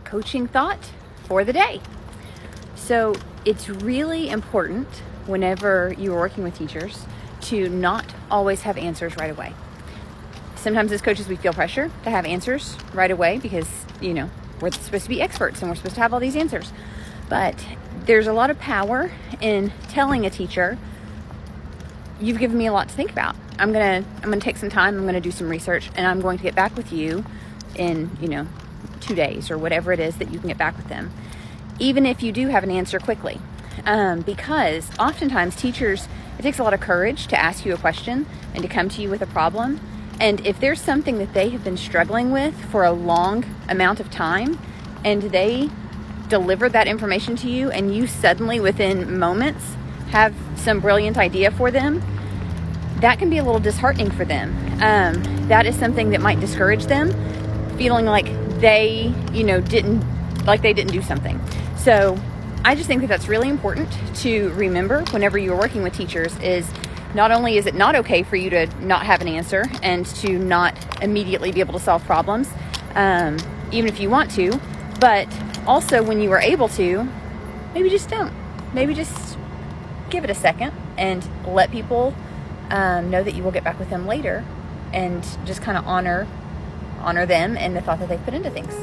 coaching thought for the day. So it's really important whenever you are working with teachers to not always have answers right away. Sometimes as coaches we feel pressure to have answers right away because, we're supposed to be experts and we're supposed to have all these answers. But there's a lot of power in telling a teacher, you've given me a lot to think about. I'm gonna take some time, I'm gonna do some research, and I'm going to get back with you in, 2 days or whatever it is that you can get back with them. Even if you do have an answer quickly. Because oftentimes teachers, it takes a lot of courage to ask you a question and to come to you with a problem. And if there's something that they have been struggling with for a long amount of time and they deliver that information to you and you suddenly within moments have some brilliant idea for them, that can be a little disheartening for them. That is something that might discourage them, feeling like they didn't do something. So I just think that that's really important to remember whenever you're working with teachers is not only is it not okay for you to not have an answer and to not immediately be able to solve problems, even if you want to, but also when you are able to, maybe just don't. Maybe just give it a second and let people know that you will get back with them later and just kind of honor them and the thought that they've put into things.